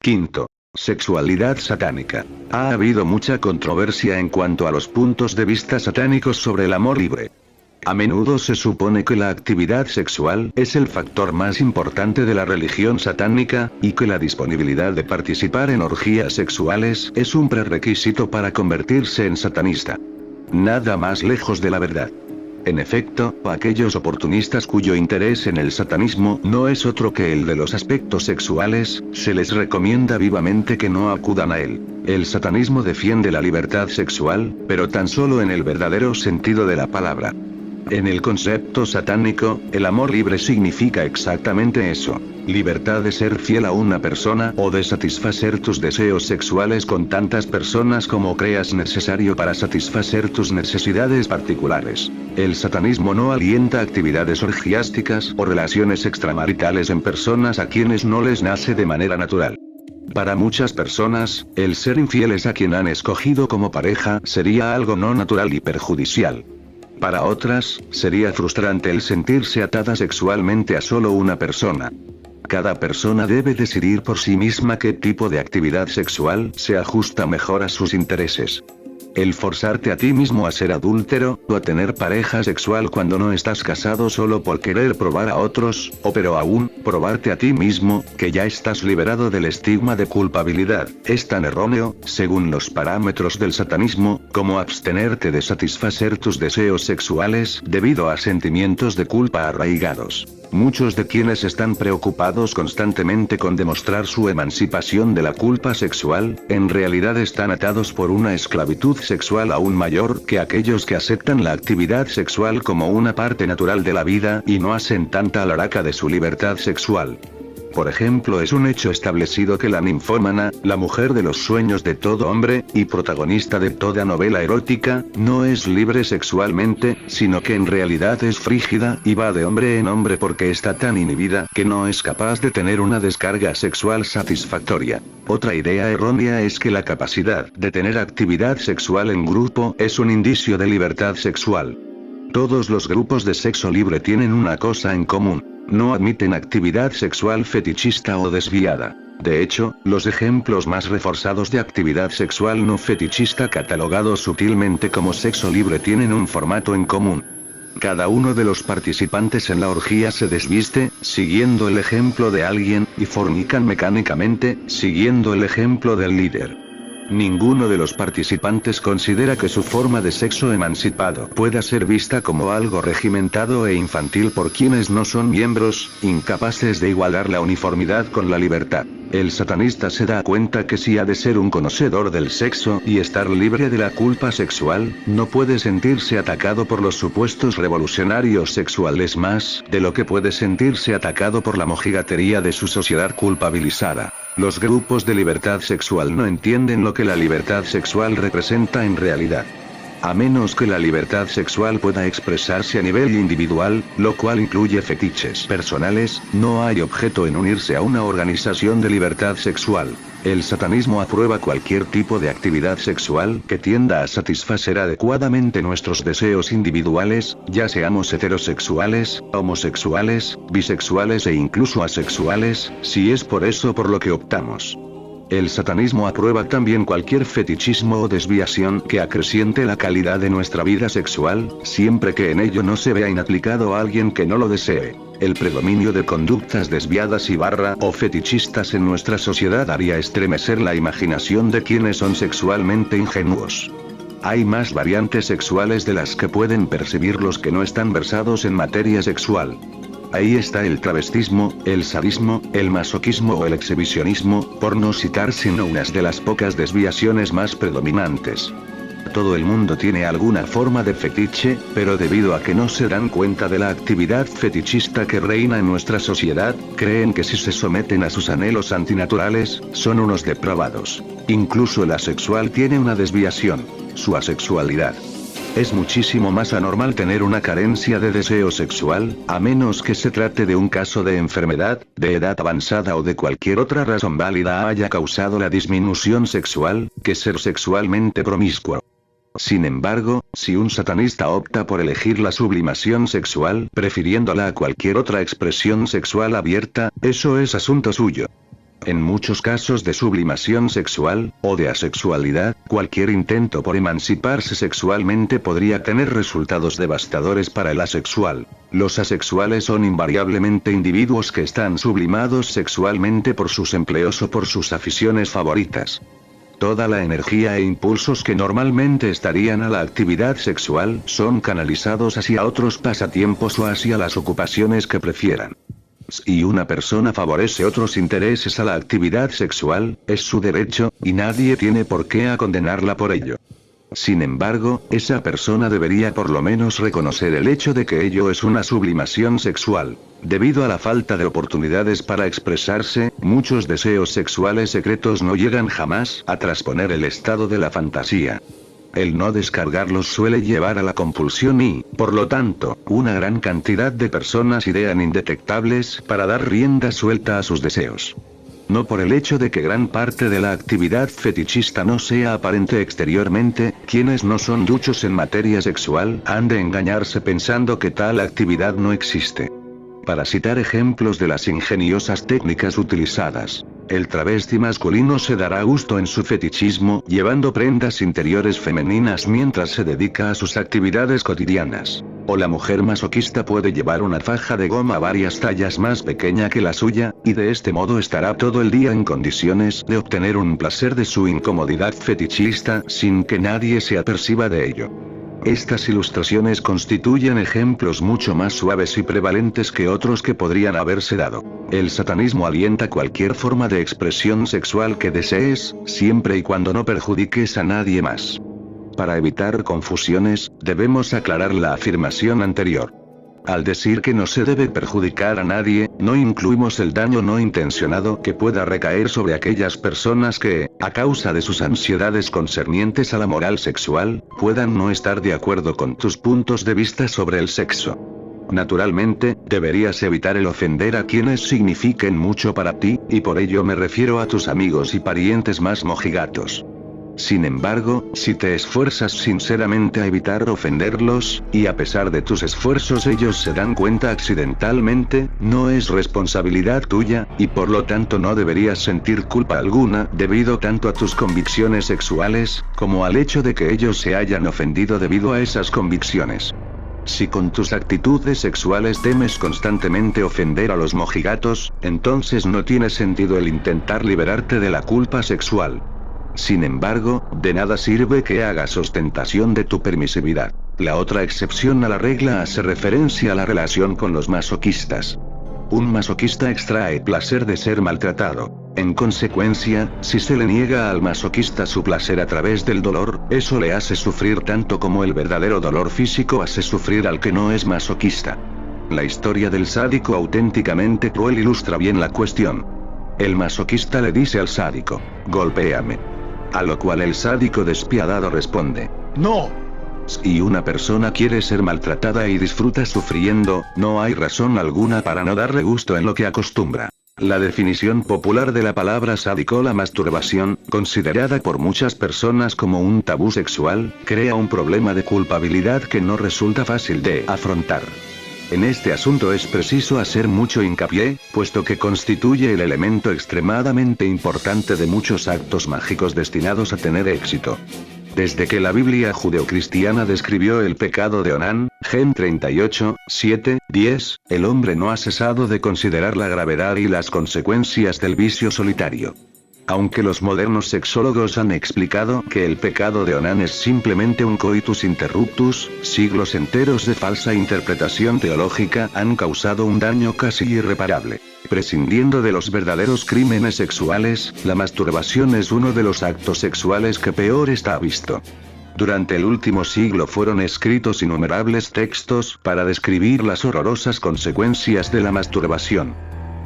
Quinto. Sexualidad satánica. Ha habido mucha controversia en cuanto a los puntos de vista satánicos sobre el amor libre. A menudo se supone que la actividad sexual es el factor más importante de la religión satánica, y que la disponibilidad de participar en orgías sexuales es un prerequisito para convertirse en satanista. Nada más lejos de la verdad. En efecto, aquellos oportunistas cuyo interés en el satanismo no es otro que el de los aspectos sexuales, se les recomienda vivamente que no acudan a él. El satanismo defiende la libertad sexual, pero tan solo en el verdadero sentido de la palabra. En el concepto satánico, el amor libre significa exactamente eso. Libertad de ser fiel a una persona o de satisfacer tus deseos sexuales con tantas personas como creas necesario para satisfacer tus necesidades particulares. El satanismo no alienta actividades orgiásticas o relaciones extramaritales en personas a quienes no les nace de manera natural. Para muchas personas, el ser infieles a quien han escogido como pareja sería algo no natural y perjudicial. Para otras, sería frustrante el sentirse atada sexualmente a solo una persona. Cada persona debe decidir por sí misma qué tipo de actividad sexual se ajusta mejor a sus intereses. El forzarte a ti mismo a ser adúltero, o a tener pareja sexual cuando no estás casado solo por querer probar a otros, o pero aún, probarte a ti mismo, que ya estás liberado del estigma de culpabilidad, es tan erróneo, según los parámetros del satanismo, como abstenerte de satisfacer tus deseos sexuales debido a sentimientos de culpa arraigados. Muchos de quienes están preocupados constantemente con demostrar su emancipación de la culpa sexual, en realidad están atados por una esclavitud sexual aún mayor que aquellos que aceptan la actividad sexual como una parte natural de la vida y no hacen tanta alaraca de su libertad sexual. Por ejemplo, es un hecho establecido que la ninfómana, la mujer de los sueños de todo hombre, y protagonista de toda novela erótica, no es libre sexualmente, sino que en realidad es frígida, y va de hombre en hombre porque está tan inhibida que no es capaz de tener una descarga sexual satisfactoria. Otra idea errónea es que la capacidad de tener actividad sexual en grupo es un indicio de libertad sexual. Todos los grupos de sexo libre tienen una cosa en común. No admiten actividad sexual fetichista o desviada. De hecho, los ejemplos más reforzados de actividad sexual no fetichista catalogados sutilmente como sexo libre tienen un formato en común. Cada uno de los participantes en la orgía se desviste, siguiendo el ejemplo de alguien, y fornican mecánicamente, siguiendo el ejemplo del líder. Ninguno de los participantes considera que su forma de sexo emancipado pueda ser vista como algo regimentado e infantil por quienes no son miembros, incapaces de igualar la uniformidad con la libertad. El satanista se da cuenta que si ha de ser un conocedor del sexo y estar libre de la culpa sexual, no puede sentirse atacado por los supuestos revolucionarios sexuales más de lo que puede sentirse atacado por la mojigatería de su sociedad culpabilizada. Los grupos de libertad sexual no entienden lo que la libertad sexual representa en realidad. A menos que la libertad sexual pueda expresarse a nivel individual, lo cual incluye fetiches personales, no hay objeto en unirse a una organización de libertad sexual. El satanismo aprueba cualquier tipo de actividad sexual que tienda a satisfacer adecuadamente nuestros deseos individuales, ya seamos heterosexuales, homosexuales, bisexuales e incluso asexuales, si es por eso por lo que optamos. El satanismo aprueba también cualquier fetichismo o desviación que acreciente la calidad de nuestra vida sexual, siempre que en ello no se vea inaplicado a alguien que no lo desee. El predominio de conductas desviadas o fetichistas en nuestra sociedad haría estremecer la imaginación de quienes son sexualmente ingenuos. Hay más variantes sexuales de las que pueden percibir los que no están versados en materia sexual. Ahí está el travestismo, el sadismo, el masoquismo o el exhibicionismo, por no citar sino unas de las pocas desviaciones más predominantes. Todo el mundo tiene alguna forma de fetiche, pero debido a que no se dan cuenta de la actividad fetichista que reina en nuestra sociedad, creen que si se someten a sus anhelos antinaturales, son unos depravados. Incluso el asexual tiene una desviación: su asexualidad. Es muchísimo más anormal tener una carencia de deseo sexual, a menos que se trate de un caso de enfermedad, de edad avanzada o de cualquier otra razón válida haya causado la disminución sexual, que ser sexualmente promiscuo. Sin embargo, si un satanista opta por elegir la sublimación sexual, prefiriéndola a cualquier otra expresión sexual abierta, eso es asunto suyo. En muchos casos de sublimación sexual, o de asexualidad, cualquier intento por emanciparse sexualmente podría tener resultados devastadores para el asexual. Los asexuales son invariablemente individuos que están sublimados sexualmente por sus empleos o por sus aficiones favoritas. Toda la energía e impulsos que normalmente estarían a la actividad sexual son canalizados hacia otros pasatiempos o hacia las ocupaciones que prefieran. Si una persona favorece otros intereses a la actividad sexual, es su derecho, y nadie tiene por qué condenarla por ello. Sin embargo, esa persona debería por lo menos reconocer el hecho de que ello es una sublimación sexual. Debido a la falta de oportunidades para expresarse, muchos deseos sexuales secretos no llegan jamás a trasponer el estado de la fantasía. El no descargarlos suele llevar a la compulsión y, por lo tanto, una gran cantidad de personas idean indetectables para dar rienda suelta a sus deseos. No por el hecho de que gran parte de la actividad fetichista no sea aparente exteriormente, quienes no son duchos en materia sexual han de engañarse pensando que tal actividad no existe. Para citar ejemplos de las ingeniosas técnicas utilizadas, el travesti masculino se dará gusto en su fetichismo llevando prendas interiores femeninas mientras se dedica a sus actividades cotidianas. O la mujer masoquista puede llevar una faja de goma varias tallas más pequeña que la suya, y de este modo estará todo el día en condiciones de obtener un placer de su incomodidad fetichista sin que nadie se aperciba de ello. Estas ilustraciones constituyen ejemplos mucho más suaves y prevalentes que otros que podrían haberse dado. El satanismo alienta cualquier forma de expresión sexual que desees, siempre y cuando no perjudiques a nadie más. Para evitar confusiones, debemos aclarar la afirmación anterior. Al decir que no se debe perjudicar a nadie, no incluimos el daño no intencionado que pueda recaer sobre aquellas personas que, a causa de sus ansiedades concernientes a la moral sexual, puedan no estar de acuerdo con tus puntos de vista sobre el sexo. Naturalmente, deberías evitar el ofender a quienes signifiquen mucho para ti, y por ello me refiero a tus amigos y parientes más mojigatos. Sin embargo, si te esfuerzas sinceramente a evitar ofenderlos, y a pesar de tus esfuerzos ellos se dan cuenta accidentalmente, no es responsabilidad tuya, y por lo tanto no deberías sentir culpa alguna debido tanto a tus convicciones sexuales, como al hecho de que ellos se hayan ofendido debido a esas convicciones. Si con tus actitudes sexuales temes constantemente ofender a los mojigatos, entonces no tiene sentido el intentar liberarte de la culpa sexual. Sin embargo, de nada sirve que hagas ostentación de tu permisividad. La otra excepción a la regla hace referencia a la relación con los masoquistas. Un masoquista extrae placer de ser maltratado. En consecuencia, si se le niega al masoquista su placer a través del dolor, eso le hace sufrir tanto como el verdadero dolor físico hace sufrir al que no es masoquista. La historia del sádico auténticamente cruel ilustra bien la cuestión. El masoquista le dice al sádico: "Golpéame". A lo cual el sádico despiadado responde: "No". Si una persona quiere ser maltratada y disfruta sufriendo, no hay razón alguna para no darle gusto en lo que acostumbra. La definición popular de la palabra sádico, la masturbación, considerada por muchas personas como un tabú sexual, crea un problema de culpabilidad que no resulta fácil de afrontar. En este asunto es preciso hacer mucho hincapié, puesto que constituye el elemento extremadamente importante de muchos actos mágicos destinados a tener éxito. Desde que la Biblia judeocristiana describió el pecado de Onán, Gen 38, 7, 10, el hombre no ha cesado de considerar la gravedad y las consecuencias del vicio solitario. Aunque los modernos sexólogos han explicado que el pecado de Onán es simplemente un coitus interruptus, siglos enteros de falsa interpretación teológica han causado un daño casi irreparable. Prescindiendo de los verdaderos crímenes sexuales, la masturbación es uno de los actos sexuales que peor está visto. Durante el último siglo fueron escritos innumerables textos para describir las horrorosas consecuencias de la masturbación.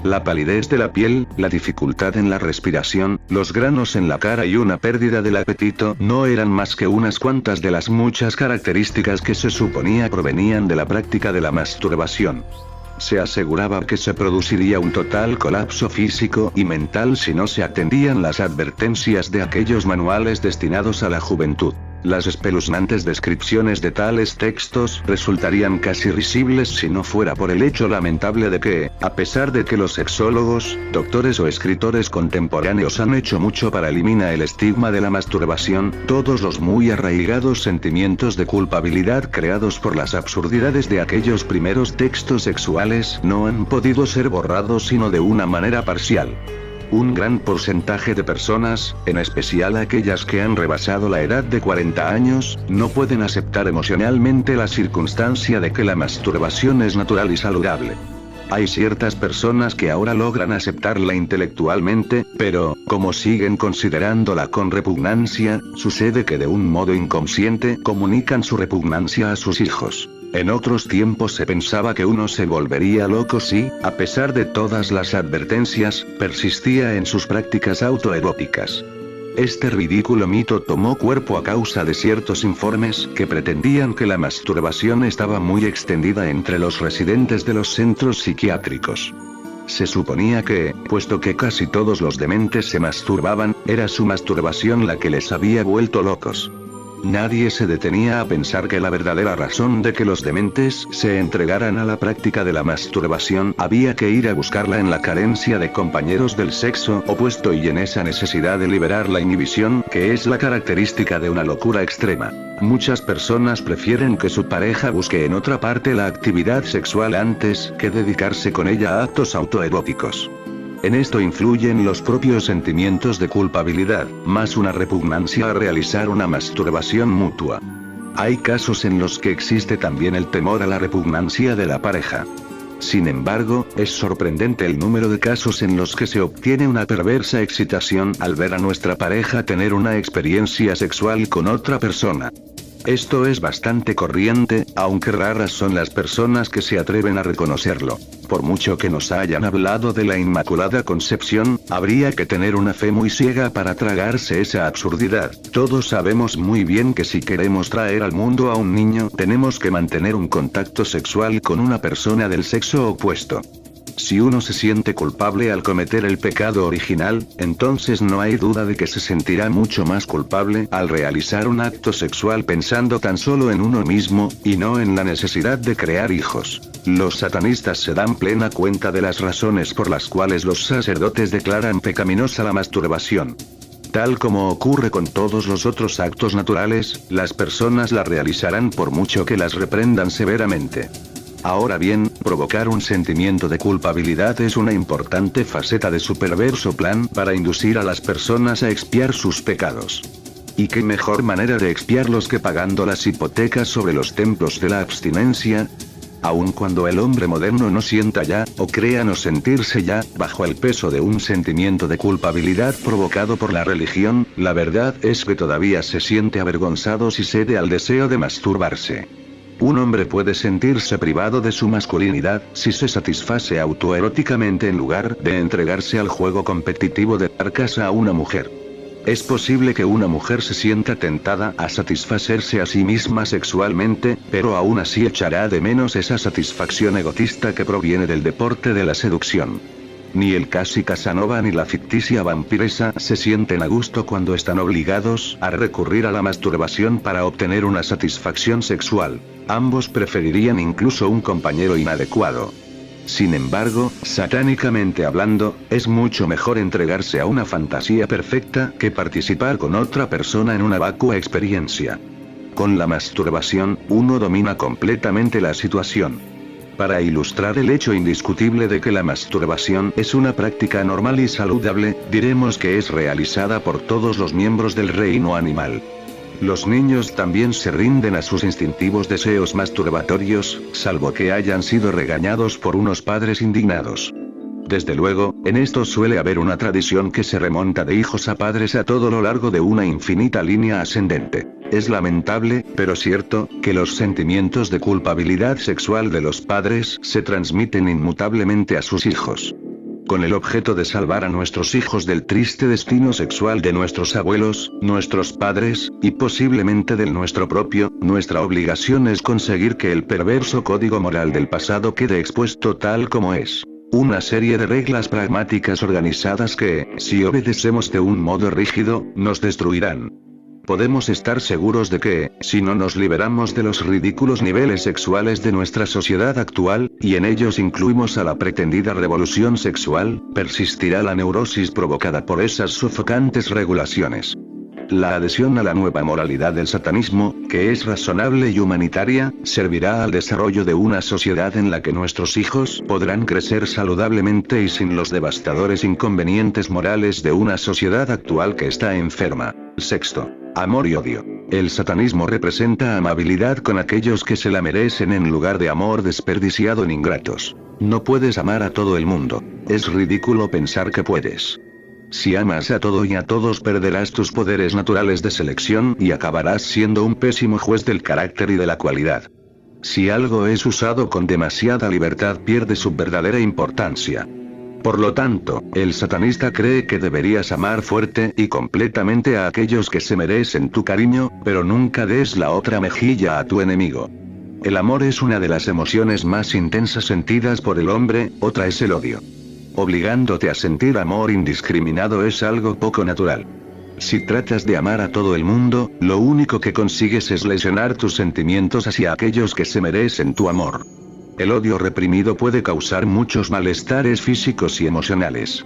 La palidez de la piel, la dificultad en la respiración, los granos en la cara y una pérdida del apetito no eran más que unas cuantas de las muchas características que se suponía provenían de la práctica de la masturbación. Se aseguraba que se produciría un total colapso físico y mental si no se atendían las advertencias de aquellos manuales destinados a la juventud. Las espeluznantes descripciones de tales textos resultarían casi risibles si no fuera por el hecho lamentable de que, a pesar de que los sexólogos, doctores o escritores contemporáneos han hecho mucho para eliminar el estigma de la masturbación, todos los muy arraigados sentimientos de culpabilidad creados por las absurdidades de aquellos primeros textos sexuales no han podido ser borrados sino de una manera parcial. Un gran porcentaje de personas, en especial aquellas que han rebasado la edad de 40 años, no pueden aceptar emocionalmente la circunstancia de que la masturbación es natural y saludable. Hay ciertas personas que ahora logran aceptarla intelectualmente, pero, como siguen considerándola con repugnancia, sucede que de un modo inconsciente comunican su repugnancia a sus hijos. En otros tiempos se pensaba que uno se volvería loco si, a pesar de todas las advertencias, persistía en sus prácticas autoeróticas. Este ridículo mito tomó cuerpo a causa de ciertos informes que pretendían que la masturbación estaba muy extendida entre los residentes de los centros psiquiátricos. Se suponía que, puesto que casi todos los dementes se masturbaban, era su masturbación la que les había vuelto locos. Nadie se detenía a pensar que la verdadera razón de que los dementes se entregaran a la práctica de la masturbación había que ir a buscarla en la carencia de compañeros del sexo opuesto y en esa necesidad de liberar la inhibición que es la característica de una locura extrema. Muchas personas prefieren que su pareja busque en otra parte la actividad sexual antes que dedicarse con ella a actos autoeróticos. En esto influyen los propios sentimientos de culpabilidad, más una repugnancia a realizar una masturbación mutua. Hay casos en los que existe también el temor a la repugnancia de la pareja. Sin embargo, es sorprendente el número de casos en los que se obtiene una perversa excitación al ver a nuestra pareja tener una experiencia sexual con otra persona. Esto es bastante corriente, aunque raras son las personas que se atreven a reconocerlo. Por mucho que nos hayan hablado de la Inmaculada Concepción, habría que tener una fe muy ciega para tragarse esa absurdidad. Todos sabemos muy bien que si queremos traer al mundo a un niño, tenemos que mantener un contacto sexual con una persona del sexo opuesto. Si uno se siente culpable al cometer el pecado original, entonces no hay duda de que se sentirá mucho más culpable al realizar un acto sexual pensando tan solo en uno mismo, y no en la necesidad de crear hijos. Los satanistas se dan plena cuenta de las razones por las cuales los sacerdotes declaran pecaminosa la masturbación. Tal como ocurre con todos los otros actos naturales, las personas la realizarán por mucho que las reprendan severamente. Ahora bien, provocar un sentimiento de culpabilidad es una importante faceta de su perverso plan para inducir a las personas a expiar sus pecados. ¿Y qué mejor manera de expiarlos que pagando las hipotecas sobre los templos de la abstinencia? Aun cuando el hombre moderno no sienta ya, o crea no sentirse ya, bajo el peso de un sentimiento de culpabilidad provocado por la religión, la verdad es que todavía se siente avergonzado si cede al deseo de masturbarse. Un hombre puede sentirse privado de su masculinidad si se satisface autoeróticamente en lugar de entregarse al juego competitivo de dar casa a una mujer. Es posible que una mujer se sienta tentada a satisfacerse a sí misma sexualmente, pero aún así echará de menos esa satisfacción egotista que proviene del deporte de la seducción. Ni el casi Casanova ni la ficticia vampiresa se sienten a gusto cuando están obligados a recurrir a la masturbación para obtener una satisfacción sexual. Ambos preferirían incluso un compañero inadecuado. Sin embargo, satánicamente hablando, es mucho mejor entregarse a una fantasía perfecta que participar con otra persona en una vacua experiencia. Con la masturbación, uno domina completamente la situación. Para ilustrar el hecho indiscutible de que la masturbación es una práctica normal y saludable, diremos que es realizada por todos los miembros del reino animal. Los niños también se rinden a sus instintivos deseos masturbatorios, salvo que hayan sido regañados por unos padres indignados. Desde luego, en esto suele haber una tradición que se remonta de hijos a padres a todo lo largo de una infinita línea ascendente. Es lamentable, pero cierto, que los sentimientos de culpabilidad sexual de los padres se transmiten inmutablemente a sus hijos. Con el objeto de salvar a nuestros hijos del triste destino sexual de nuestros abuelos, nuestros padres, y posiblemente del nuestro propio, nuestra obligación es conseguir que el perverso código moral del pasado quede expuesto tal como es. Una serie de reglas pragmáticas organizadas que, si obedecemos de un modo rígido, nos destruirán. Podemos estar seguros de que, si no nos liberamos de los ridículos niveles sexuales de nuestra sociedad actual, y en ellos incluimos a la pretendida revolución sexual, persistirá la neurosis provocada por esas sofocantes regulaciones. La adhesión a la nueva moralidad del satanismo, que es razonable y humanitaria, servirá al desarrollo de una sociedad en la que nuestros hijos podrán crecer saludablemente y sin los devastadores inconvenientes morales de una sociedad actual que está enferma. Sexto. Amor y odio. El satanismo representa amabilidad con aquellos que se la merecen en lugar de amor desperdiciado en ingratos. No puedes amar a todo el mundo. Es ridículo pensar que puedes. Si amas a todo y a todos perderás tus poderes naturales de selección y acabarás siendo un pésimo juez del carácter y de la cualidad. Si algo es usado con demasiada libertad pierde su verdadera importancia. Por lo tanto, el satanista cree que deberías amar fuerte y completamente a aquellos que se merecen tu cariño, pero nunca des la otra mejilla a tu enemigo. El amor es una de las emociones más intensas sentidas por el hombre, otra es el odio. Obligándote a sentir amor indiscriminado es algo poco natural. Si tratas de amar a todo el mundo, lo único que consigues es lesionar tus sentimientos hacia aquellos que se merecen tu amor. El odio reprimido puede causar muchos malestares físicos y emocionales.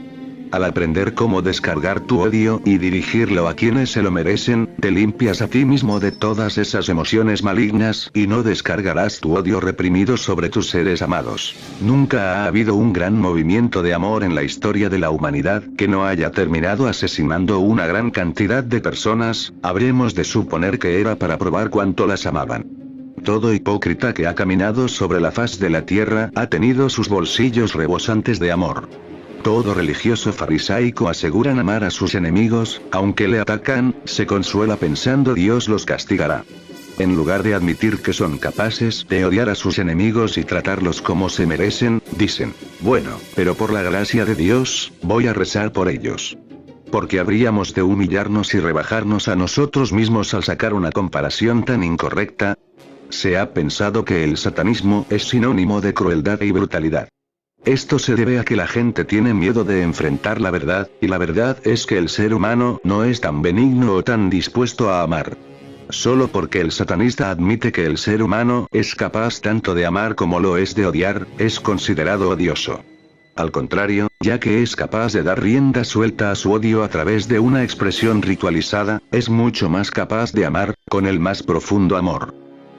Al aprender cómo descargar tu odio y dirigirlo a quienes se lo merecen, te limpias a ti mismo de todas esas emociones malignas y no descargarás tu odio reprimido sobre tus seres amados. Nunca ha habido un gran movimiento de amor en la historia de la humanidad que no haya terminado asesinando una gran cantidad de personas, habremos de suponer que era para probar cuánto las amaban. Todo hipócrita que ha caminado sobre la faz de la tierra ha tenido sus bolsillos rebosantes de amor. Todo religioso farisaico aseguran amar a sus enemigos, aunque le atacan, se consuela pensando Dios los castigará. En lugar de admitir que son capaces de odiar a sus enemigos y tratarlos como se merecen, dicen, bueno, pero por la gracia de Dios, voy a rezar por ellos. Porque habríamos de humillarnos y rebajarnos a nosotros mismos al sacar una comparación tan incorrecta. Se ha pensado que el satanismo es sinónimo de crueldad y brutalidad. Esto se debe a que la gente tiene miedo de enfrentar la verdad, y la verdad es que el ser humano no es tan benigno o tan dispuesto a amar. Solo porque el satanista admite que el ser humano es capaz tanto de amar como lo es de odiar, es considerado odioso. Al contrario, ya que es capaz de dar rienda suelta a su odio a través de una expresión ritualizada, es mucho más capaz de amar, con el más profundo amor.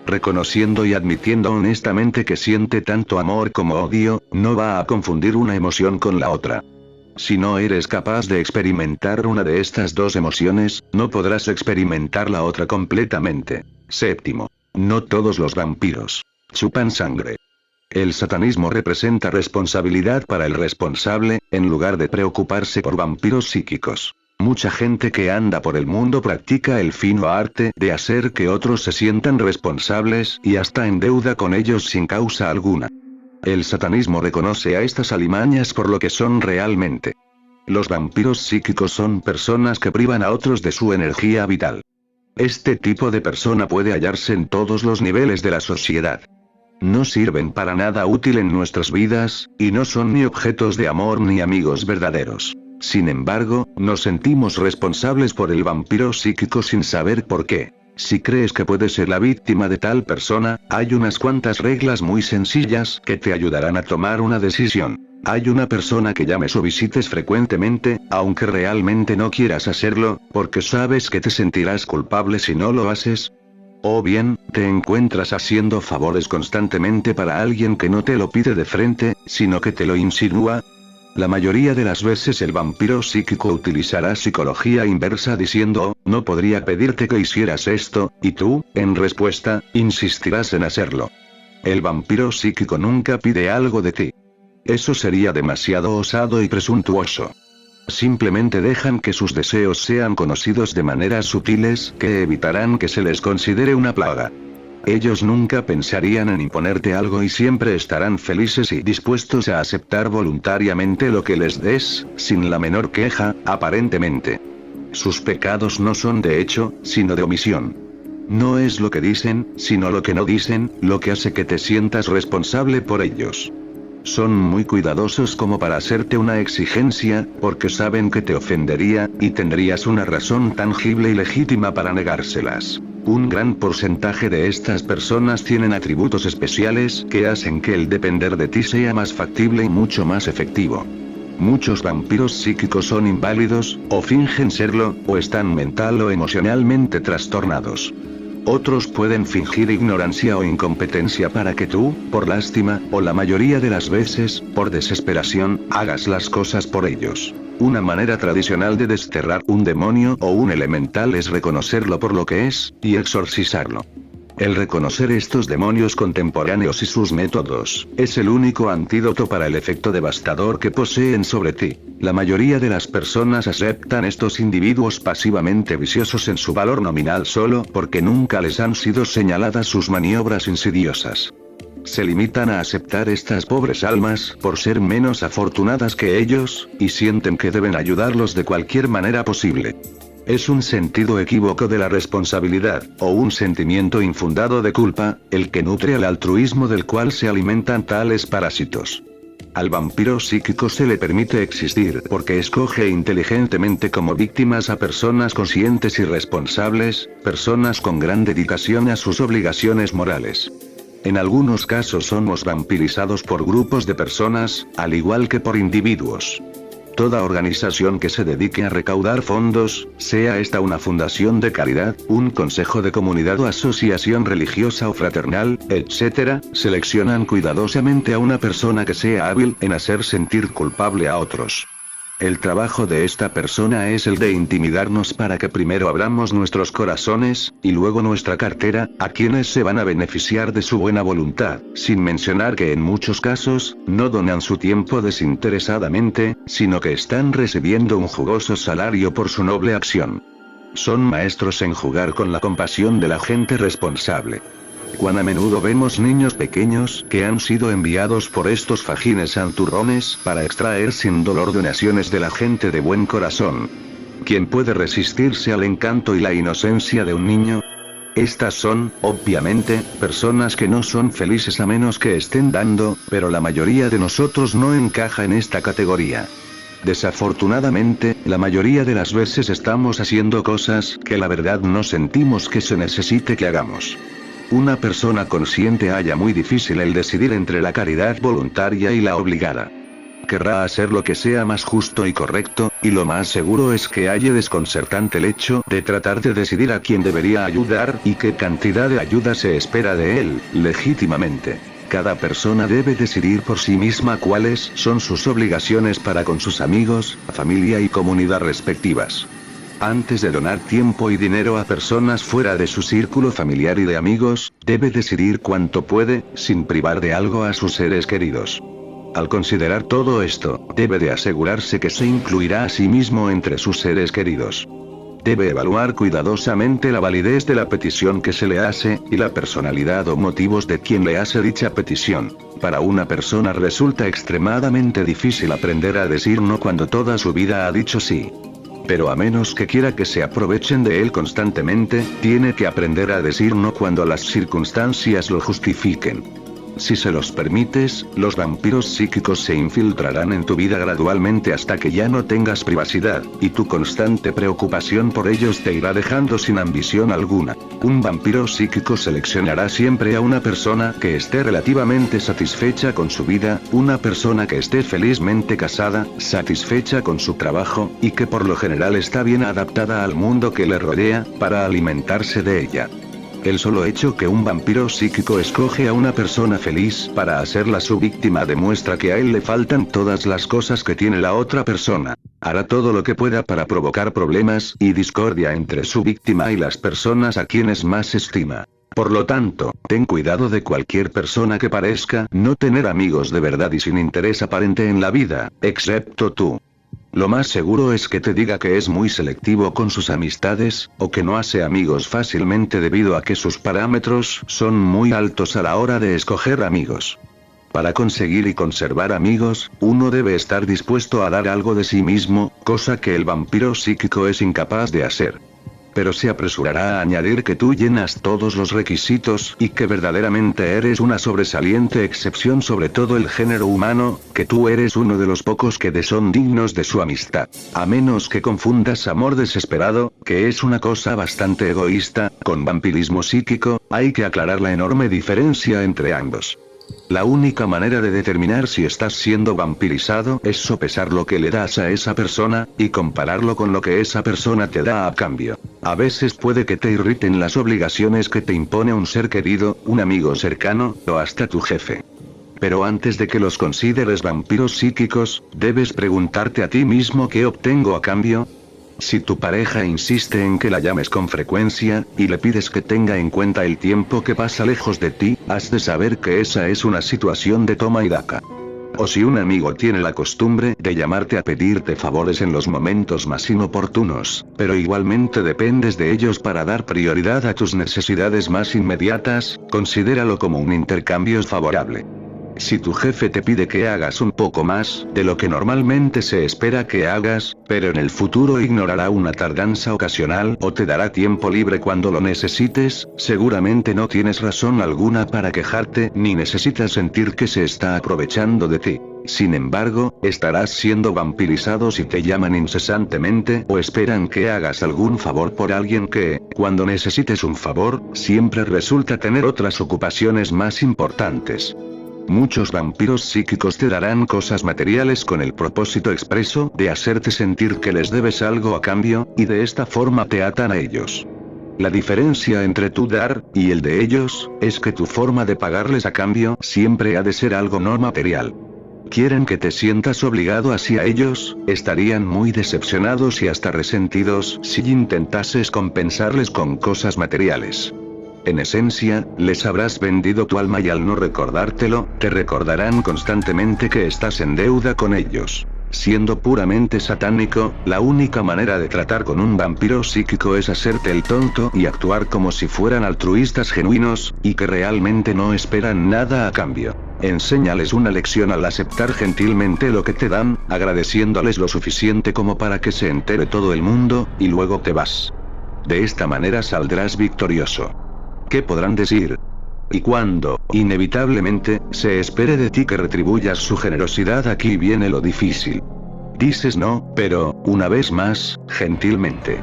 Reconociendo y admitiendo honestamente que siente tanto amor como odio, no va a confundir una emoción con la otra. Si no eres capaz de experimentar una de estas dos emociones, no podrás experimentar la otra completamente. Séptimo. No todos los vampiros chupan sangre. El satanismo representa responsabilidad para el responsable, en lugar de preocuparse por vampiros psíquicos. Mucha gente que anda por el mundo practica el fino arte de hacer que otros se sientan responsables y hasta en deuda con ellos sin causa alguna. El satanismo reconoce a estas alimañas por lo que son realmente. Los vampiros psíquicos son personas que privan a otros de su energía vital. Este tipo de persona puede hallarse en todos los niveles de la sociedad. No sirven para nada útil en nuestras vidas, y no son ni objetos de amor ni amigos verdaderos. Sin embargo, nos sentimos responsables por el vampiro psíquico sin saber por qué. Si crees que puedes ser la víctima de tal persona, hay unas cuantas reglas muy sencillas que te ayudarán a tomar una decisión. Hay una persona que llames o visites frecuentemente, aunque realmente no quieras hacerlo, porque sabes que te sentirás culpable si no lo haces. O bien, te encuentras haciendo favores constantemente para alguien que no te lo pide de frente, sino que te lo insinúa. La mayoría de las veces el vampiro psíquico utilizará psicología inversa diciendo, no podría pedirte que hicieras esto, y tú, en respuesta, insistirás en hacerlo. El vampiro psíquico nunca pide algo de ti. Eso sería demasiado osado y presuntuoso. Simplemente dejan que sus deseos sean conocidos de maneras sutiles que evitarán que se les considere una plaga. Ellos nunca pensarían en imponerte algo y siempre estarán felices y dispuestos a aceptar voluntariamente lo que les des, sin la menor queja, aparentemente. Sus pecados no son de hecho, sino de omisión. No es lo que dicen, sino lo que no dicen, lo que hace que te sientas responsable por ellos. Son muy cuidadosos como para hacerte una exigencia, porque saben que te ofendería, y tendrías una razón tangible y legítima para negárselas. Un gran porcentaje de estas personas tienen atributos especiales que hacen que el depender de ti sea más factible y mucho más efectivo. Muchos vampiros psíquicos son inválidos, o fingen serlo, o están mental o emocionalmente trastornados. Otros pueden fingir ignorancia o incompetencia para que tú, por lástima, o la mayoría de las veces, por desesperación, hagas las cosas por ellos. Una manera tradicional de desterrar un demonio o un elemental es reconocerlo por lo que es, y exorcizarlo. El reconocer estos demonios contemporáneos y sus métodos, es el único antídoto para el efecto devastador que poseen sobre ti. La mayoría de las personas aceptan estos individuos pasivamente viciosos en su valor nominal solo porque nunca les han sido señaladas sus maniobras insidiosas. Se limitan a aceptar estas pobres almas por ser menos afortunadas que ellos, y sienten que deben ayudarlos de cualquier manera posible. Es un sentido equívoco de la responsabilidad, o un sentimiento infundado de culpa, el que nutre al altruismo del cual se alimentan tales parásitos. Al vampiro psíquico se le permite existir porque escoge inteligentemente como víctimas a personas conscientes y responsables, personas con gran dedicación a sus obligaciones morales. En algunos casos somos vampirizados por grupos de personas, al igual que por individuos. Toda organización que se dedique a recaudar fondos, sea esta una fundación de caridad, un consejo de comunidad o asociación religiosa o fraternal, etc., seleccionan cuidadosamente a una persona que sea hábil en hacer sentir culpable a otros. El trabajo de esta persona es el de intimidarnos para que primero abramos nuestros corazones, y luego nuestra cartera, a quienes se van a beneficiar de su buena voluntad, sin mencionar que en muchos casos, no donan su tiempo desinteresadamente, sino que están recibiendo un jugoso salario por su noble acción. Son maestros en jugar con la compasión de la gente responsable. Cuán a menudo vemos niños pequeños que han sido enviados por estos fajines santurrones para extraer sin dolor donaciones de la gente de buen corazón. ¿Quién puede resistirse al encanto y la inocencia de un niño? Estas son, obviamente, personas que no son felices a menos que estén dando, pero la mayoría de nosotros no encaja en esta categoría. Desafortunadamente, la mayoría de las veces estamos haciendo cosas que la verdad no sentimos que se necesite que hagamos. Una persona consciente halla muy difícil el decidir entre la caridad voluntaria y la obligada. Querrá hacer lo que sea más justo y correcto, y lo más seguro es que halle desconcertante el hecho de tratar de decidir a quién debería ayudar y qué cantidad de ayuda se espera de él, legítimamente. Cada persona debe decidir por sí misma cuáles son sus obligaciones para con sus amigos, familia y comunidad respectivas. Antes de donar tiempo y dinero a personas fuera de su círculo familiar y de amigos, debe decidir cuánto puede, sin privar de algo a sus seres queridos. Al considerar todo esto, debe de asegurarse que se incluirá a sí mismo entre sus seres queridos. Debe evaluar cuidadosamente la validez de la petición que se le hace, y la personalidad o motivos de quien le hace dicha petición. Para una persona resulta extremadamente difícil aprender a decir no cuando toda su vida ha dicho sí. Pero a menos que quiera que se aprovechen de él constantemente, tiene que aprender a decir no cuando las circunstancias lo justifiquen. Si se los permites, los vampiros psíquicos se infiltrarán en tu vida gradualmente hasta que ya no tengas privacidad, y tu constante preocupación por ellos te irá dejando sin ambición alguna. Un vampiro psíquico seleccionará siempre a una persona que esté relativamente satisfecha con su vida, una persona que esté felizmente casada, satisfecha con su trabajo, y que por lo general está bien adaptada al mundo que le rodea, para alimentarse de ella. El solo hecho que un vampiro psíquico escoge a una persona feliz para hacerla su víctima demuestra que a él le faltan todas las cosas que tiene la otra persona. Hará todo lo que pueda para provocar problemas y discordia entre su víctima y las personas a quienes más estima. Por lo tanto, ten cuidado de cualquier persona que parezca no tener amigos de verdad y sin interés aparente en la vida, excepto tú. Lo más seguro es que te diga que es muy selectivo con sus amistades, o que no hace amigos fácilmente debido a que sus parámetros son muy altos a la hora de escoger amigos. Para conseguir y conservar amigos, uno debe estar dispuesto a dar algo de sí mismo, cosa que el vampiro psíquico es incapaz de hacer. Pero se apresurará a añadir que tú llenas todos los requisitos y que verdaderamente eres una sobresaliente excepción sobre todo el género humano, que tú eres uno de los pocos que son dignos de su amistad. A menos que confundas amor desesperado, que es una cosa bastante egoísta, con vampirismo psíquico, hay que aclarar la enorme diferencia entre ambos. La única manera de determinar si estás siendo vampirizado es sopesar lo que le das a esa persona, y compararlo con lo que esa persona te da a cambio. A veces puede que te irriten las obligaciones que te impone un ser querido, un amigo cercano, o hasta tu jefe. Pero antes de que los consideres vampiros psíquicos, debes preguntarte a ti mismo ¿qué obtengo a cambio? Si tu pareja insiste en que la llames con frecuencia, y le pides que tenga en cuenta el tiempo que pasa lejos de ti, has de saber que esa es una situación de toma y daca. O si un amigo tiene la costumbre de llamarte a pedirte favores en los momentos más inoportunos, pero igualmente dependes de ellos para dar prioridad a tus necesidades más inmediatas, considéralo como un intercambio favorable. Si tu jefe te pide que hagas un poco más de lo que normalmente se espera que hagas, pero en el futuro ignorará una tardanza ocasional o te dará tiempo libre cuando lo necesites, seguramente no tienes razón alguna para quejarte ni necesitas sentir que se está aprovechando de ti. Sin embargo, estarás siendo vampirizado si te llaman incesantemente o esperan que hagas algún favor por alguien que, cuando necesites un favor, siempre resulta tener otras ocupaciones más importantes. Muchos vampiros psíquicos te darán cosas materiales con el propósito expreso de hacerte sentir que les debes algo a cambio, y de esta forma te atan a ellos. La diferencia entre tu dar y el de ellos es que tu forma de pagarles a cambio siempre ha de ser algo no material. Quieren que te sientas obligado hacia ellos, estarían muy decepcionados y hasta resentidos si intentases compensarles con cosas materiales. En esencia, les habrás vendido tu alma y al no recordártelo, te recordarán constantemente que estás en deuda con ellos. Siendo puramente satánico, la única manera de tratar con un vampiro psíquico es hacerte el tonto y actuar como si fueran altruistas genuinos, y que realmente no esperan nada a cambio. Enséñales una lección al aceptar gentilmente lo que te dan, agradeciéndoles lo suficiente como para que se entere todo el mundo, y luego te vas. De esta manera saldrás victorioso. ¿Qué podrán decir? Y cuando, inevitablemente, se espere de ti que retribuyas su generosidad, aquí viene lo difícil. Dices no, pero, una vez más, gentilmente.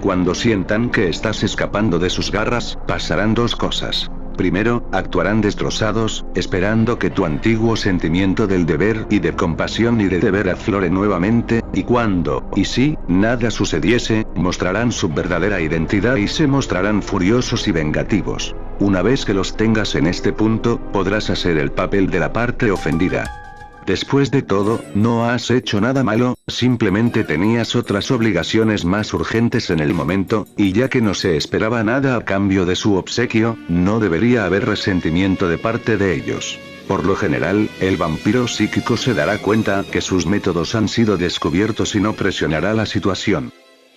Cuando sientan que estás escapando de sus garras, pasarán dos cosas. Primero, actuarán destrozados, esperando que tu antiguo sentimiento del deber y de compasión y de deber aflore nuevamente, y cuando, y si, nada sucediese, mostrarán su verdadera identidad y se mostrarán furiosos y vengativos. Una vez que los tengas en este punto, podrás hacer el papel de la parte ofendida. Después de todo, no has hecho nada malo, simplemente tenías otras obligaciones más urgentes en el momento, y ya que no se esperaba nada a cambio de su obsequio, no debería haber resentimiento de parte de ellos. Por lo general, el vampiro psíquico se dará cuenta que sus métodos han sido descubiertos y no presionará la situación.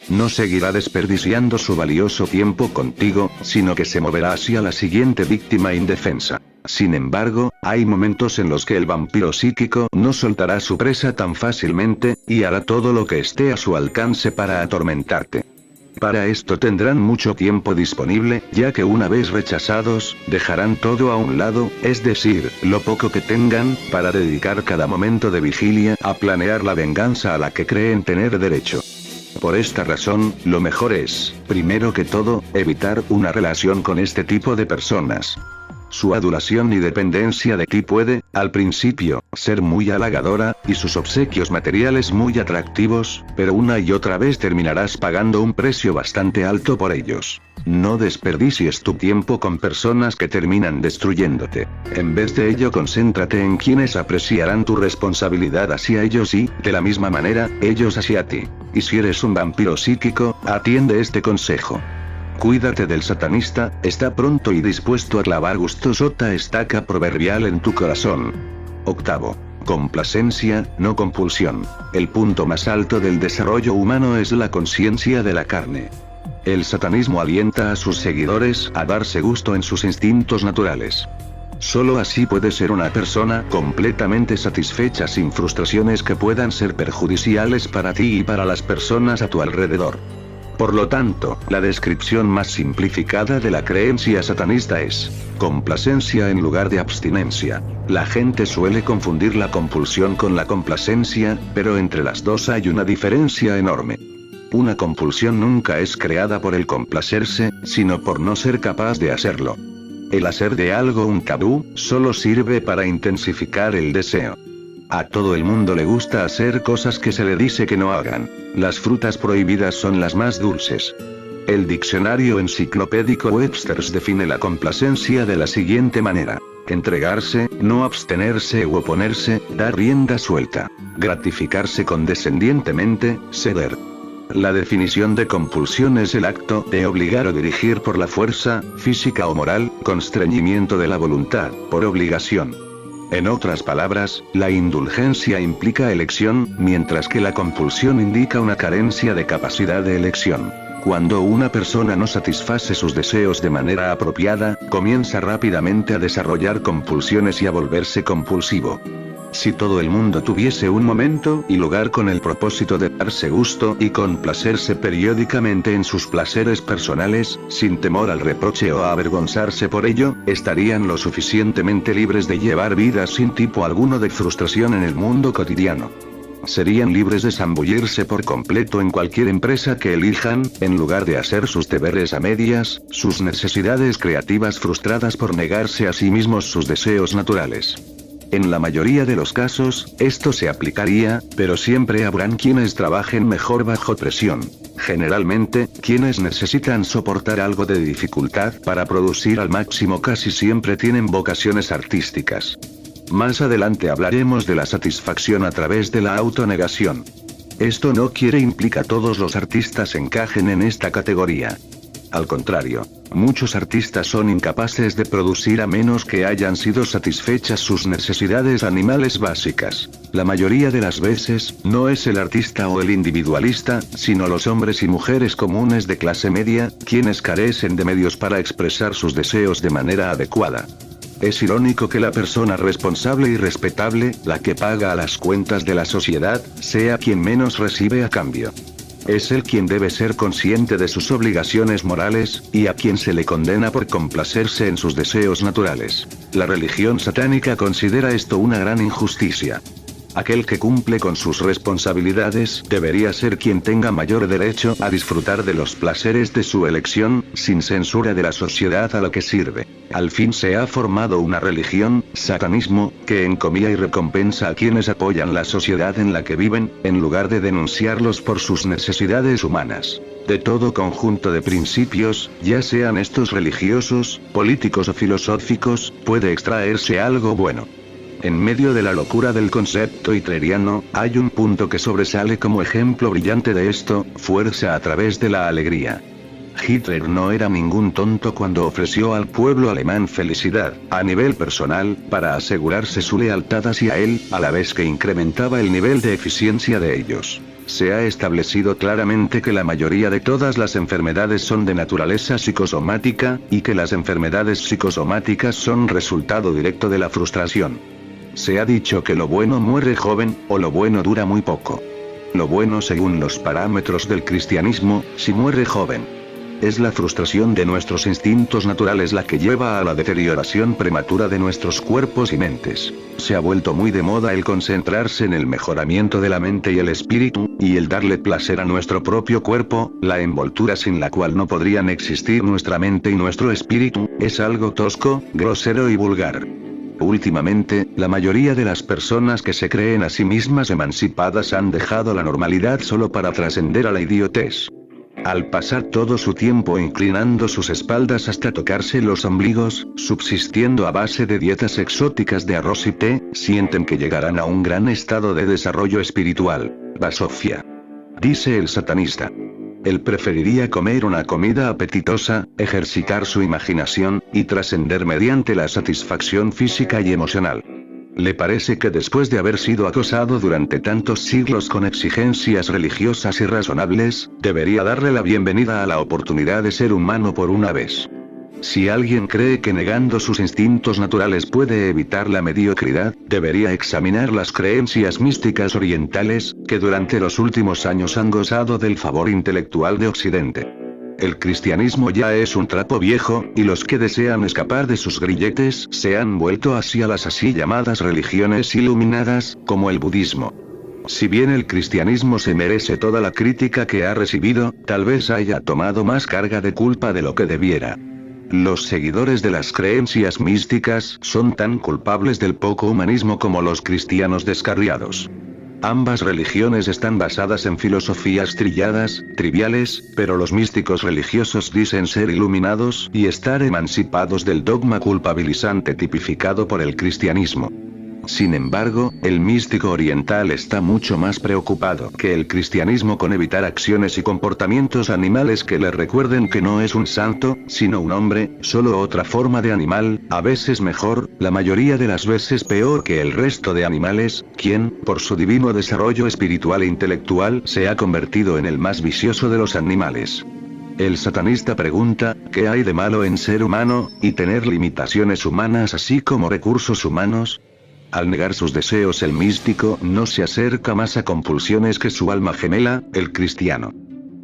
No seguirá desperdiciando su valioso tiempo contigo, sino que se moverá hacia la siguiente víctima indefensa. Sin embargo, hay momentos en los que el vampiro psíquico no soltará su presa tan fácilmente, y hará todo lo que esté a su alcance para atormentarte. Para esto tendrán mucho tiempo disponible, ya que una vez rechazados, dejarán todo a un lado, es decir, lo poco que tengan, para dedicar cada momento de vigilia a planear la venganza a la que creen tener derecho. Por esta razón, lo mejor es, primero que todo, evitar una relación con este tipo de personas. Su adulación y dependencia de ti puede, al principio, ser muy halagadora, y sus obsequios materiales muy atractivos, pero una y otra vez terminarás pagando un precio bastante alto por ellos. No desperdicies tu tiempo con personas que terminan destruyéndote. En vez de ello, concéntrate en quienes apreciarán tu responsabilidad hacia ellos y, de la misma manera, ellos hacia ti. Y si eres un vampiro psíquico, atiende este consejo. Cuídate del satanista, está pronto y dispuesto a clavar gustosota estaca proverbial en tu corazón. Octavo. Complacencia, no compulsión. El punto más alto del desarrollo humano es la conciencia de la carne. El satanismo alienta a sus seguidores a darse gusto en sus instintos naturales. Solo así puede ser una persona completamente satisfecha sin frustraciones que puedan ser perjudiciales para ti y para las personas a tu alrededor. Por lo tanto, la descripción más simplificada de la creencia satanista es complacencia en lugar de abstinencia. La gente suele confundir la compulsión con la complacencia, pero entre las dos hay una diferencia enorme. Una compulsión nunca es creada por el complacerse, sino por no ser capaz de hacerlo. El hacer de algo un tabú, solo sirve para intensificar el deseo. A todo el mundo le gusta hacer cosas que se le dice que no hagan. Las frutas prohibidas son las más dulces. El diccionario enciclopédico Webster's define la complacencia de la siguiente manera: entregarse, no abstenerse u oponerse, dar rienda suelta, gratificarse condescendientemente, ceder. La definición de compulsión es el acto de obligar o dirigir por la fuerza, física o moral, constreñimiento de la voluntad, por obligación. En otras palabras, la indulgencia implica elección, mientras que la compulsión indica una carencia de capacidad de elección. Cuando una persona no satisface sus deseos de manera apropiada, comienza rápidamente a desarrollar compulsiones y a volverse compulsivo. Si todo el mundo tuviese un momento y lugar con el propósito de darse gusto y complacerse periódicamente en sus placeres personales, sin temor al reproche o a avergonzarse por ello, estarían lo suficientemente libres de llevar vidas sin tipo alguno de frustración en el mundo cotidiano. Serían libres de zambullirse por completo en cualquier empresa que elijan, en lugar de hacer sus deberes a medias, sus necesidades creativas frustradas por negarse a sí mismos sus deseos naturales. En la mayoría de los casos, esto se aplicaría, pero siempre habrán quienes trabajen mejor bajo presión. Generalmente, quienes necesitan soportar algo de dificultad para producir al máximo casi siempre tienen vocaciones artísticas. Más adelante hablaremos de la satisfacción a través de la autonegación. Esto no implica todos los artistas encajen en esta categoría. Al contrario, muchos artistas son incapaces de producir a menos que hayan sido satisfechas sus necesidades animales básicas. La mayoría de las veces, no es el artista o el individualista, sino los hombres y mujeres comunes de clase media, quienes carecen de medios para expresar sus deseos de manera adecuada. Es irónico que la persona responsable y respetable, la que paga a las cuentas de la sociedad, sea quien menos recibe a cambio. Es él quien debe ser consciente de sus obligaciones morales, y a quien se le condena por complacerse en sus deseos naturales. La religión satánica considera esto una gran injusticia. Aquel que cumple con sus responsabilidades debería ser quien tenga mayor derecho a disfrutar de los placeres de su elección, sin censura de la sociedad a la que sirve. Al fin se ha formado una religión, satanismo, que encomía y recompensa a quienes apoyan la sociedad en la que viven, en lugar de denunciarlos por sus necesidades humanas. De todo conjunto de principios, ya sean estos religiosos, políticos o filosóficos, puede extraerse algo bueno. En medio de la locura del concepto hitleriano, hay un punto que sobresale como ejemplo brillante de esto: fuerza a través de la alegría. Hitler no era ningún tonto cuando ofreció al pueblo alemán felicidad, a nivel personal, para asegurarse su lealtad hacia él, a la vez que incrementaba el nivel de eficiencia de ellos. Se ha establecido claramente que la mayoría de todas las enfermedades son de naturaleza psicosomática, y que las enfermedades psicosomáticas son resultado directo de la frustración. Se ha dicho que lo bueno muere joven, o lo bueno dura muy poco. Lo bueno, según los parámetros del cristianismo, si muere joven. Es la frustración de nuestros instintos naturales la que lleva a la deterioración prematura de nuestros cuerpos y mentes. Se ha vuelto muy de moda el concentrarse en el mejoramiento de la mente y el espíritu, y el darle placer a nuestro propio cuerpo, la envoltura sin la cual no podrían existir nuestra mente y nuestro espíritu. Es algo tosco, grosero y vulgar. Últimamente, la mayoría de las personas que se creen a sí mismas emancipadas han dejado la normalidad solo para trascender a la idiotez. Al pasar todo su tiempo inclinando sus espaldas hasta tocarse los ombligos, subsistiendo a base de dietas exóticas de arroz y té, sienten que llegarán a un gran estado de desarrollo espiritual. Basofia. Dice el satanista. Él preferiría comer una comida apetitosa, ejercitar su imaginación, y trascender mediante la satisfacción física y emocional. Le parece que después de haber sido acosado durante tantos siglos con exigencias religiosas irrazonables, debería darle la bienvenida a la oportunidad de ser humano por una vez. Si alguien cree que negando sus instintos naturales puede evitar la mediocridad, debería examinar las creencias místicas orientales, que durante los últimos años han gozado del favor intelectual de Occidente. El cristianismo ya es un trapo viejo, y los que desean escapar de sus grilletes se han vuelto hacia las así llamadas religiones iluminadas, como el budismo. Si bien el cristianismo se merece toda la crítica que ha recibido, tal vez haya tomado más carga de culpa de lo que debiera. Los seguidores de las creencias místicas son tan culpables del poco humanismo como los cristianos descarriados. Ambas religiones están basadas en filosofías trilladas, triviales, pero los místicos religiosos dicen ser iluminados y estar emancipados del dogma culpabilizante tipificado por el cristianismo. Sin embargo, el místico oriental está mucho más preocupado que el cristianismo con evitar acciones y comportamientos animales que le recuerden que no es un santo, sino un hombre, solo otra forma de animal, a veces mejor, la mayoría de las veces peor que el resto de animales, quien, por su divino desarrollo espiritual e intelectual, se ha convertido en el más vicioso de los animales. El satanista pregunta, ¿qué hay de malo en ser humano, y tener limitaciones humanas así como recursos humanos? Al negar sus deseos, el místico no se acerca más a compulsiones que su alma gemela, el cristiano.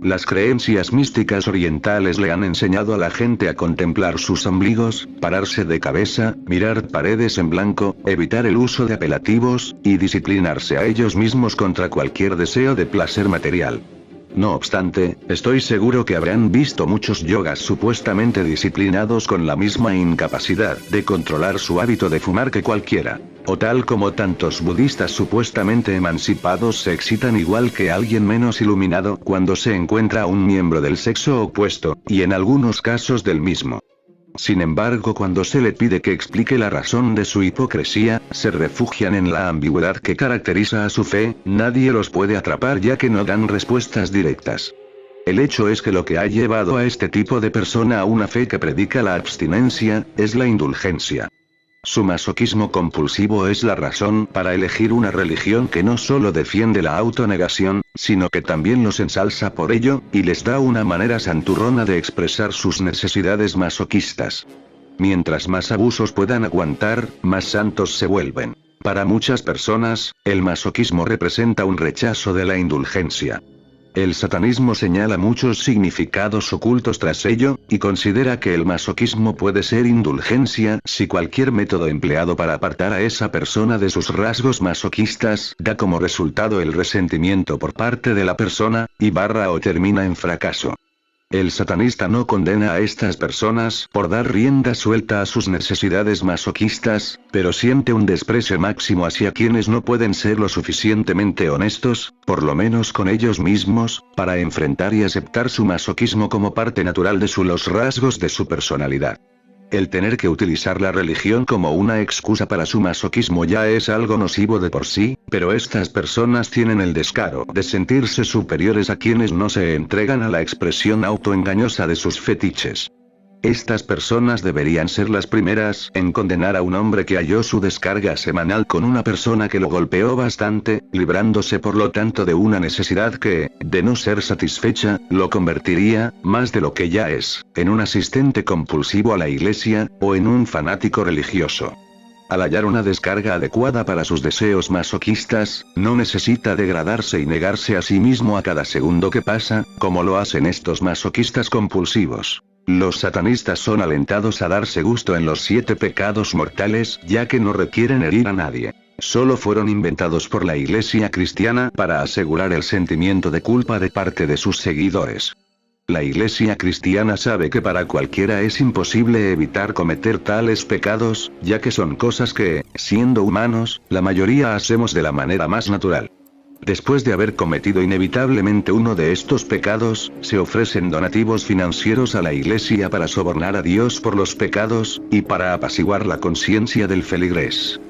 Las creencias místicas orientales le han enseñado a la gente a contemplar sus ombligos, pararse de cabeza, mirar paredes en blanco, evitar el uso de apelativos, y disciplinarse a ellos mismos contra cualquier deseo de placer material. No obstante, estoy seguro que habrán visto muchos yogas supuestamente disciplinados con la misma incapacidad de controlar su hábito de fumar que cualquiera. O tal como tantos budistas supuestamente emancipados se excitan igual que alguien menos iluminado cuando se encuentra un miembro del sexo opuesto, y en algunos casos del mismo. Sin embargo, cuando se le pide que explique la razón de su hipocresía, se refugian en la ambigüedad que caracteriza a su fe, nadie los puede atrapar ya que no dan respuestas directas. El hecho es que lo que ha llevado a este tipo de persona a una fe que predica la abstinencia, es la indulgencia. Su masoquismo compulsivo es la razón para elegir una religión que no solo defiende la autonegación, sino que también los ensalza por ello, y les da una manera santurrona de expresar sus necesidades masoquistas. Mientras más abusos puedan aguantar, más santos se vuelven. Para muchas personas, el masoquismo representa un rechazo de la indulgencia. El satanismo señala muchos significados ocultos tras ello, y considera que el masoquismo puede ser indulgencia si cualquier método empleado para apartar a esa persona de sus rasgos masoquistas da como resultado el resentimiento por parte de la persona, y o termina en fracaso. El satanista no condena a estas personas por dar rienda suelta a sus necesidades masoquistas, pero siente un desprecio máximo hacia quienes no pueden ser lo suficientemente honestos, por lo menos con ellos mismos, para enfrentar y aceptar su masoquismo como parte natural de los rasgos de su personalidad. El tener que utilizar la religión como una excusa para su masoquismo ya es algo nocivo de por sí, pero estas personas tienen el descaro de sentirse superiores a quienes no se entregan a la expresión autoengañosa de sus fetiches. Estas personas deberían ser las primeras en condenar a un hombre que halló su descarga semanal con una persona que lo golpeó bastante, librándose por lo tanto de una necesidad que, de no ser satisfecha, lo convertiría, más de lo que ya es, en un asistente compulsivo a la iglesia, o en un fanático religioso. Al hallar una descarga adecuada para sus deseos masoquistas, no necesita degradarse y negarse a sí mismo a cada segundo que pasa, como lo hacen estos masoquistas compulsivos. Los satanistas son alentados a darse gusto en los 7 pecados mortales, ya que no requieren herir a nadie. Solo fueron inventados por la Iglesia cristiana para asegurar el sentimiento de culpa de parte de sus seguidores. La Iglesia cristiana sabe que para cualquiera es imposible evitar cometer tales pecados, ya que son cosas que, siendo humanos, la mayoría hacemos de la manera más natural. Después de haber cometido inevitablemente uno de estos pecados, se ofrecen donativos financieros a la iglesia para sobornar a Dios por los pecados, y para apaciguar la conciencia del feligrés.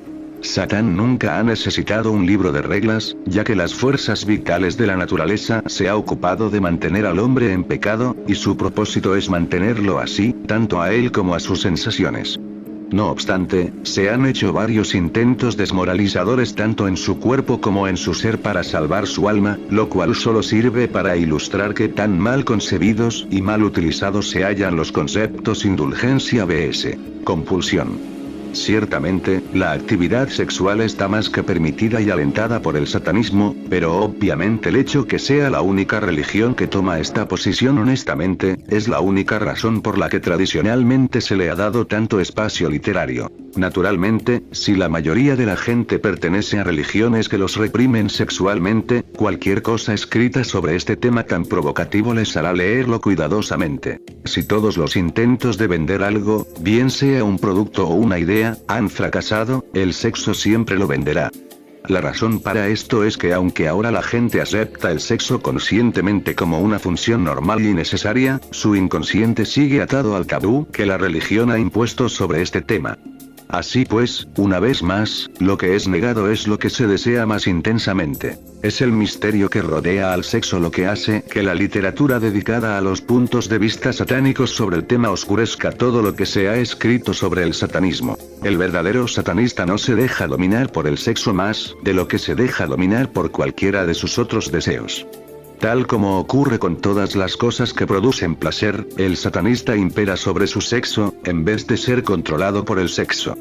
Satán nunca ha necesitado un libro de reglas, ya que las fuerzas vitales de la naturaleza se ha ocupado de mantener al hombre en pecado, y su propósito es mantenerlo así, tanto a él como a sus sensaciones. No obstante, se han hecho varios intentos desmoralizadores tanto en su cuerpo como en su ser para salvar su alma, lo cual solo sirve para ilustrar que tan mal concebidos y mal utilizados se hallan los conceptos indulgencia vs. compulsión. Ciertamente, la actividad sexual está más que permitida y alentada por el satanismo, pero obviamente el hecho que sea la única religión que toma esta posición honestamente, es la única razón por la que tradicionalmente se le ha dado tanto espacio literario. Naturalmente, si la mayoría de la gente pertenece a religiones que los reprimen sexualmente, cualquier cosa escrita sobre este tema tan provocativo les hará leerlo cuidadosamente. Si todos los intentos de vender algo, bien sea un producto o una idea, han fracasado, el sexo siempre lo venderá. La razón para esto es que aunque ahora la gente acepta el sexo conscientemente como una función normal y necesaria, su inconsciente sigue atado al tabú que la religión ha impuesto sobre este tema. Así pues, una vez más, lo que es negado es lo que se desea más intensamente. Es el misterio que rodea al sexo lo que hace que la literatura dedicada a los puntos de vista satánicos sobre el tema oscurezca todo lo que se ha escrito sobre el satanismo. El verdadero satanista no se deja dominar por el sexo más de lo que se deja dominar por cualquiera de sus otros deseos. Tal como ocurre con todas las cosas que producen placer, el satanista impera sobre su sexo, en vez de ser controlado por el sexo.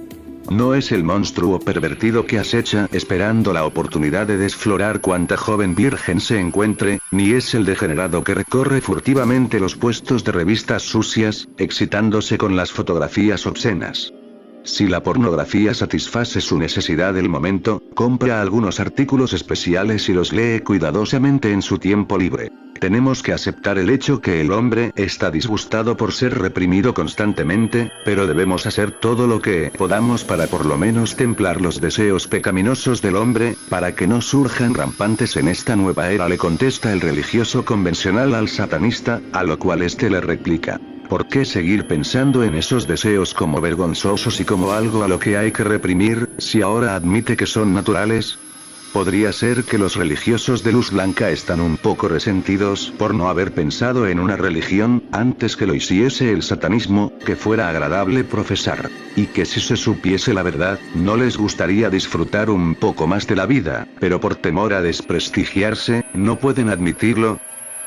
No es el monstruo pervertido que acecha esperando la oportunidad de desflorar cuanta joven virgen se encuentre, ni es el degenerado que recorre furtivamente los puestos de revistas sucias, excitándose con las fotografías obscenas. Si la pornografía satisface su necesidad del momento, compra algunos artículos especiales y los lee cuidadosamente en su tiempo libre. Tenemos que aceptar el hecho que el hombre está disgustado por ser reprimido constantemente, pero debemos hacer todo lo que podamos para por lo menos templar los deseos pecaminosos del hombre, para que no surjan rampantes en esta nueva era, le contesta el religioso convencional al satanista, a lo cual este le replica: ¿por qué seguir pensando en esos deseos como vergonzosos y como algo a lo que hay que reprimir, si ahora admite que son naturales? Podría ser que los religiosos de luz blanca están un poco resentidos por no haber pensado en una religión, antes que lo hiciese el satanismo, que fuera agradable profesar. Y que si se supiese la verdad, no les gustaría disfrutar un poco más de la vida, pero por temor a desprestigiarse, no pueden admitirlo.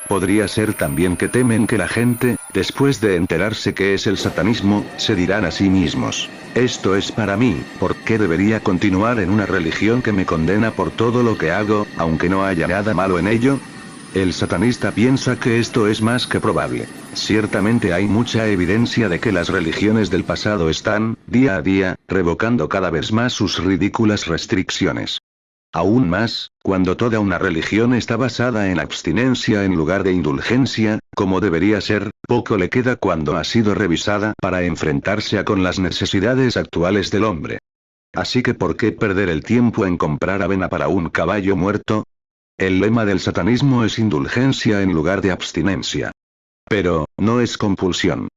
Podría ser también que temen que la gente, después de enterarse qué es el satanismo, se dirán a sí mismos: esto es para mí, ¿por qué debería continuar en una religión que me condena por todo lo que hago, aunque no haya nada malo en ello? El satanista piensa que esto es más que probable. Ciertamente hay mucha evidencia de que las religiones del pasado están, día a día, revocando cada vez más sus ridículas restricciones. Aún más, cuando toda una religión está basada en abstinencia en lugar de indulgencia, como debería ser, poco le queda cuando ha sido revisada para enfrentarse con las necesidades actuales del hombre. Así que ¿por qué perder el tiempo en comprar avena para un caballo muerto? El lema del satanismo es indulgencia en lugar de abstinencia. Pero, no es compulsión.